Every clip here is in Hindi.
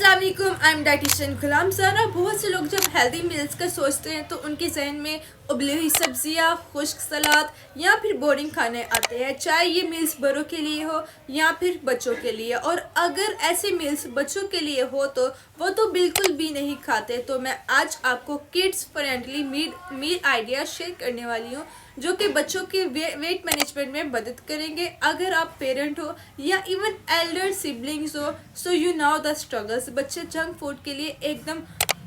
अस्सलाम वालेकुम, आई एम डाइटिशियन गुलाम ज़ारा। बहुत से लोग जब हेल्दी मील्स का सोचते हैं तो उनके जहन में उबली हुई सब्जियां, खुश्क सलाद या फिर बोरिंग खाने आते हैं, चाहे ये मील्स बड़ों के लिए हो या फिर बच्चों के लिए। और अगर ऐसे मील्स बच्चों के लिए हो तो वो तो बिल्कुल भी नहीं खाते। तो मैं आज आपको kids friendly meal idea share करने वाली हूँ जो कि बच्चों के वेट मैनेजमेंट में मदद करेंगे। अगर आप पेरेंट हो या इवन एल्डर सिबलिंग्स हो, so you know the struggles. बच्चे जंक फूड के लिए एकदम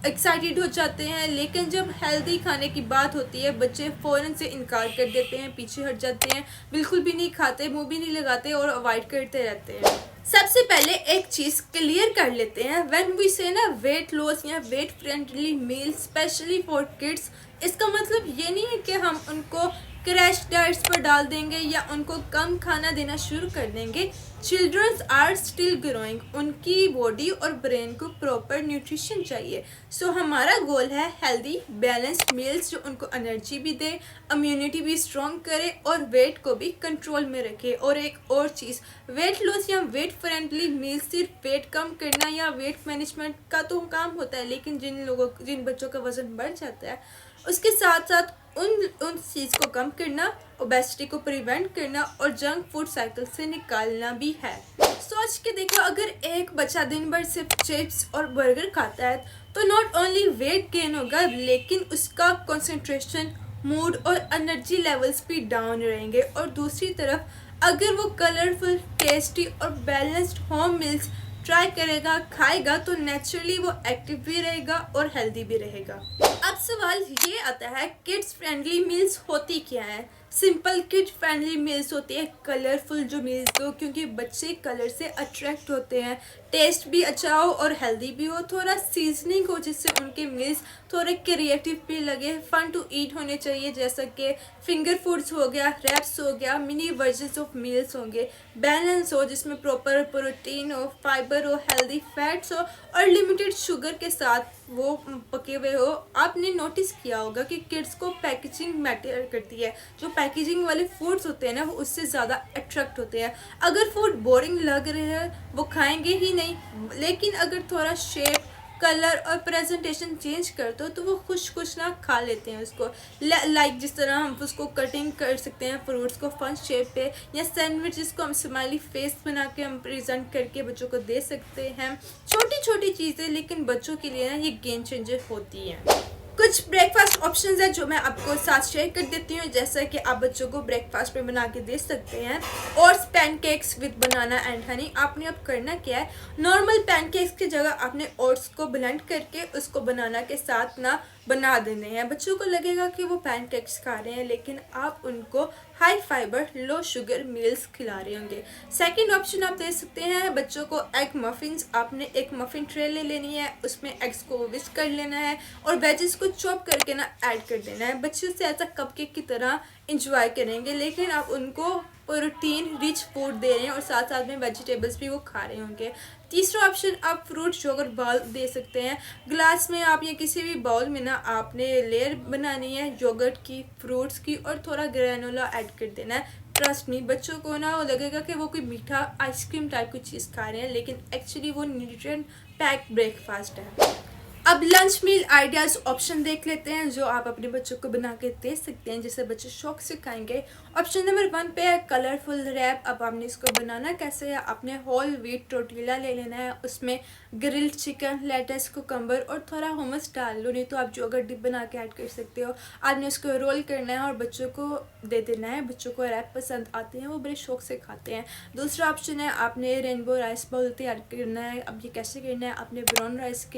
एक्साइटेड हो जाते हैं, लेकिन जब हेल्दी खाने की बात होती है बच्चे फ़ौरन से इनकार कर देते हैं, पीछे हट जाते हैं, बिल्कुल भी नहीं खाते, मुंह भी नहीं लगाते और अवॉइड करते रहते हैं। सबसे पहले एक चीज़ क्लियर कर लेते हैं, व्हेन वी से ना वेट लॉस या weight friendly meal specially for kids, इसका मतलब ये नहीं है कि हम उनको क्रैश डाइट्स पर डाल देंगे या उनको कम खाना देना शुरू कर देंगे। चिल्ड्रंस आर स्टिल ग्रोइंग, उनकी बॉडी और ब्रेन को प्रॉपर न्यूट्रिशन चाहिए। सो हमारा गोल है हेल्दी बैलेंस्ड मील्स जो उनको एनर्जी भी दे, इम्यूनिटी भी स्ट्रॉन्ग करे और वेट को भी कंट्रोल में रखे। और एक और चीज़, वेट लॉस या वेट फ्रेंडली मील्स सिर्फ वेट कम करना या वेट मैनेजमेंट का तो काम होता है, लेकिन जिन बच्चों का वजन बढ़ जाता है उसके साथ साथ उन चीज़ को कम करना, ओबेसिटी को प्रिवेंट करना और जंक फूड साइकिल से निकालना भी है। सोच के देखो, अगर एक बच्चा दिन भर सिर्फ चिप्स और बर्गर खाता है तो नॉट ओनली वेट गेन होगा, लेकिन उसका कंसंट्रेशन, मूड और एनर्जी लेवल्स भी डाउन रहेंगे। और दूसरी तरफ अगर वो कलरफुल, टेस्टी और बैलेंस्ड होम मील्स ट्राई करेगा, खाएगा, तो नेचुरली वो एक्टिव भी रहेगा और हेल्दी भी रहेगा। अब सवाल ये आता है, किड्स फ्रेंडली मील्स होती क्या है? सिंपल किड फ्रेंडली मील्स होती है कलरफुल जो मील्स हो, क्योंकि बच्चे कलर से अट्रैक्ट होते हैं, टेस्ट भी अच्छा हो और हेल्दी भी हो, थोड़ा सीजनिंग हो जिससे उनके मील्स थोड़े क्रिएटिव भी लगे, फन टू ईट होने चाहिए, जैसा कि फिंगर फूड्स हो गया, रैप्स हो गया, मिनी वर्जन्स ऑफ मील्स होंगे, बैलेंस हो जिसमें प्रॉपर प्रोटीन हो, फाइबर हो, हेल्दी फैट्स हो और लिमिटेड शुगर के साथ वो पके हुए हो। आपने नोटिस किया होगा कि किड्स को पैकेजिंग मैटर करती है, जो पैकेजिंग वाले फूड्स होते हैं ना वो उससे ज़्यादा अट्रैक्ट होते हैं। अगर फूड बोरिंग लग रहे हैं वो खाएंगे ही नहीं, लेकिन अगर थोड़ा शेप, कलर और प्रेजेंटेशन चेंज कर दो तो वो खुश ना खा लेते हैं उसको। लाइक जिस तरह हम उसको कटिंग कर सकते हैं फ्रूट्स को फन शेप पे, या सैंडविच जिसको हम स्माइली फेस बना के हम प्रेजेंट करके बच्चों को दे सकते हैं। छोटी छोटी चीज़ें लेकिन बच्चों के लिए ना ये गेम चेंजर होती हैं। कुछ ब्रेकफास्ट ऑप्शंस हैं जो मैं आपको साथ शेयर कर देती हूँ, जैसा कि आप बच्चों को ब्रेकफास्ट में बना के दे सकते हैं oats pancakes with banana and honey. आपने अब करना क्या है, नॉर्मल पैनकेक्स की जगह आपने ओट्स को ब्लेंड करके उसको बनाना के साथ ना बना देने हैं। बच्चों को लगेगा कि वो पैनकेक्स खा रहे हैं, लेकिन आप उनको high fibre low sugar meals खिला रहे होंगे। सेकंड ऑप्शन आप दे सकते हैं बच्चों को एग मफिन्स। आपने एक मफिन ट्रे ले लेनी है, उसमें एग्स को विस्क कर लेना है और वेजेस को चॉप करके ना ऐड कर देना है। बच्चे उसे ऐसा कपकेक की तरह इंजॉय करेंगे, लेकिन आप उनको प्रोटीन रिच फूड दे रहे हैं और साथ साथ में वेजिटेबल्स भी वो खा रहे होंगे। तीसरा ऑप्शन, आप फ्रूट योगर्ट बाउल दे सकते हैं। ग्लास में आप या किसी भी बाउल में ना आपने लेयर बनानी है योगर्ट की, फ्रूट्स की और थोड़ा ग्रेनोला ऐड कर देना है। ट्रस्ट मी, बच्चों को ना वो लगेगा कि वो कोई मीठा आइसक्रीम टाइप की चीज़ खा रहे हैं, लेकिन एक्चुअली वो न्यूट्रिएंट पैक ब्रेकफास्ट है। अब लंच मील आइडियाज़ ऑप्शन देख लेते हैं जो आप अपने बच्चों को बना के दे सकते हैं, जिससे बच्चे शौक से खाएंगे। ऑप्शन नंबर 1 पे है कलरफुल रैप। अब आपने इसको बनाना कैसे है, आपने होल व्हीट टोर्टिला ले लेना है, उसमें ग्रिल्ड चिकन, लेटस, कुकम्बर और थोड़ा हुमस डाल लो, नहीं तो आप योगर्ट डिप बना के ऐड कर सकते हो। आपने उसको रोल करना है और बच्चों को दे देना है। बच्चों को रैप पसंद आते हैं, वो बड़े शौक से खाते हैं। दूसरा ऑप्शन है, आपने रेनबो राइस बाउल तैयार करना है। अब ये कैसे करना है, आपने ब्राउन राइस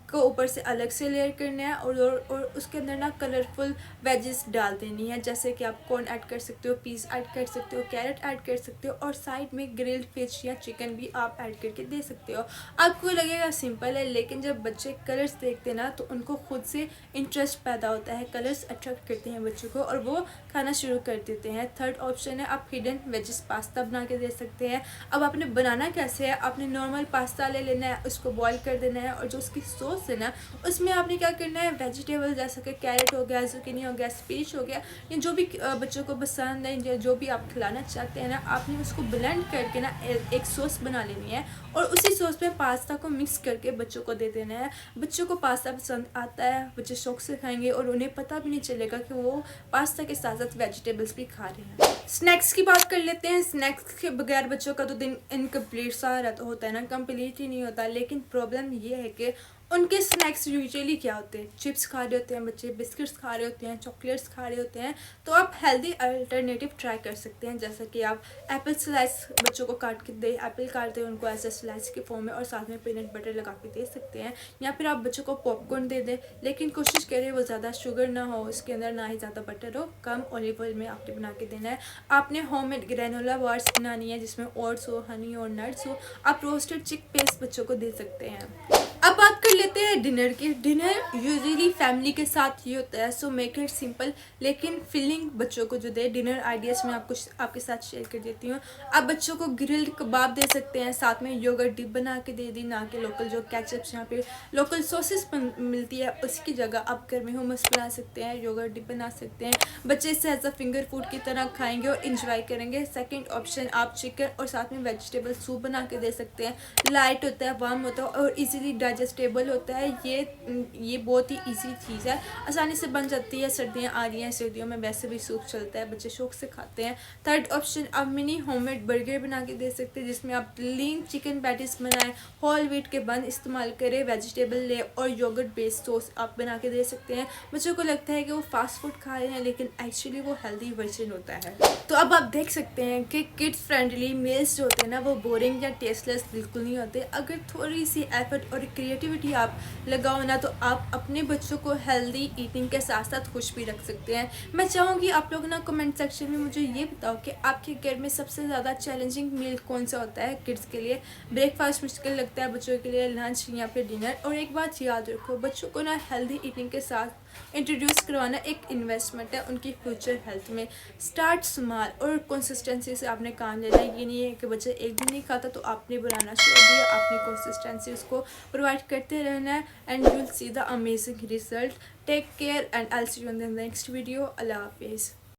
को ऊपर से अलग से लेयर करना है और उसके अंदर ना कलरफुल वेजेस डाल देनी है, जैसे कि आप कॉर्न ऐड कर सकते हो, पीस ऐड कर सकते हो, कैरेट ऐड कर सकते हो और साइड में ग्रिल्ड फिश या चिकन भी आप ऐड करके दे सकते हो। आपको लगेगा सिंपल है, लेकिन जब बच्चे कलर्स देखते हैं ना तो उनको खुद से इंटरेस्ट पैदा होता है, कलर्स अट्रैक्ट करते हैं बच्चों को और वो खाना शुरू कर देते हैं। थर्ड ऑप्शन है, आप हिडन वेजेस पास्ता बना के दे सकते हैं। अब आपने बनाना कैसे है, आपने नॉर्मल पास्ता ले लेना है, उसको बॉईल कर देना है और जो उसकी सॉस है ना उसमें आपने क्या करना है, वेजिटेबल जैसे कि कैरेट हो गया, जुकीनी हो गया, स्पीच हो गया, या जो भी बच्चों को पसंद है, जो भी आप खिलाना चाहते हैं ना, आपने उसको ब्लेंड करके ना एक सॉस बना लेनी है और उसी सॉस में पास्ता को मिक्स करके बच्चों को दे देना है। बच्चों को पास्ता पसंद आता है, बच्चे शौक से खाएंगे और उन्हें पता भी नहीं चलेगा कि वो पास्ता के साथ साथ वेजिटेबल्स भी खा रहे हैं। स्नैक्स की बात कर लेते हैं। स्नैक्स के बगैर बच्चों का तो दिन इनकम्प्लीट सा रहता होता है ना, कंप्लीट ही नहीं होता। लेकिन प्रॉब्लम ये है कि उनके स्नैक्स यूजुअली क्या होते हैं, चिप्स खा रहे होते हैं बच्चे, बिस्किट्स खा रहे होते हैं, चॉकलेट्स खा रहे होते हैं। तो आप हेल्दी अल्टरनेटिव ट्राई कर सकते हैं, जैसा कि आप एप्पल स्लाइस बच्चों को काट के दे, एप्पल काट दें उनको ऐसे स्लाइस के फॉर्म में और साथ में पीनट बटर लगा के दे सकते हैं। या फिर आप बच्चों को पॉपकॉर्न दे दें, लेकिन कोशिश करें वो ज़्यादा शुगर ना हो उसके अंदर, ना ही ज़्यादा बटर हो, कम ऑलिव ऑयल में आपने बना के देना है। आपने होममेड ग्रेनोला बार्स बनानी है जिसमें ओट्स हो, हनी और नट्स हो। आप रोस्टेड चिक पेस्ट बच्चों को दे सकते हैं। अब बात कर लेते हैं डिनर की। डिनर यूजुअली फैमिली के साथ ही होता है, सो मेक इट सिंपल लेकिन फिलिंग बच्चों को जो दे। डिनर आइडियाज़ में आप कुछ आपके साथ शेयर कर देती हूँ। आप बच्चों को ग्रिल्ड कबाब दे सकते हैं, साथ में योगर्ट डिप बना के दे दी, ना कि लोकल जो केचप्स यहाँ पे लोकल सॉसेस मिलती है उसकी जगह आप घर में hummus बना सकते हैं, योगर्ट डिप बना सकते हैं। बच्चे इसे एज अ फिंगर फूड की तरह खाएंगे और इंजॉय करेंगे। सेकेंड ऑप्शन, आप चिकन और साथ में वेजिटेबल सूप बना के दे सकते हैं। लाइट होता है, वार्म होता है और इजीली डाइजेस्टेबल होता है। ये बहुत ही इजी चीज़ है, आसानी से बन जाती है। सर्दियाँ आ रही हैं, सर्दियों में वैसे भी सूप चलता है, बच्चे शौक से खाते हैं। थर्ड ऑप्शन, आप मिनी होममेड बर्गर बना के दे सकते हैं जिसमें आप लीन चिकन पैटीज बनाएं, होल व्हीट के बन इस्तेमाल करें, वेजिटेबल ले और योगर्ट बेस्ड सॉस आप बना के दे सकते हैं। बच्चों को लगता है कि वो फास्ट फूड खा रहे हैं, लेकिन एक्चुअली वो हेल्दी वर्जन होता है। तो अब आप देख सकते हैं कि किड्स फ्रेंडली मील्स जो होते हैं ना, वो बोरिंग या टेस्टलेस बिल्कुल नहीं होते। अगर थोड़ी सी एफर्ट और क्रिएटिविटी आप लगाओ ना, तो आप अपने बच्चों को हेल्दी ईटिंग के साथ साथ खुश भी रख सकते हैं। मैं चाहूँगी आप लोग ना कमेंट सेक्शन में मुझे ये बताओ कि आपके घर में सबसे ज़्यादा चैलेंजिंग मील कौन सा होता है किड्स के लिए। ब्रेकफास्ट मुश्किल लगता है बच्चों के लिए, लंच या फिर डिनर। और एक बात याद रखो, बच्चों को ना हेल्दी ईटिंग के साथ इंट्रोड्यूस करवाना एक इन्वेस्टमेंट है उनकी फ्यूचर हेल्थ में। स्टार्ट स्मॉल और कंसिस्टेंसी से आपने काम लेना है। ये नहीं है कि बच्चा एक दिन नहीं खाता तो आपने बनाना छोड़ दिया, आपने कंसिस्टेंसी उसको प्रोवाइड करते रहना है and you will see the amazing result. Take care and I will see you in the next video. अल्लाह हाफिज़।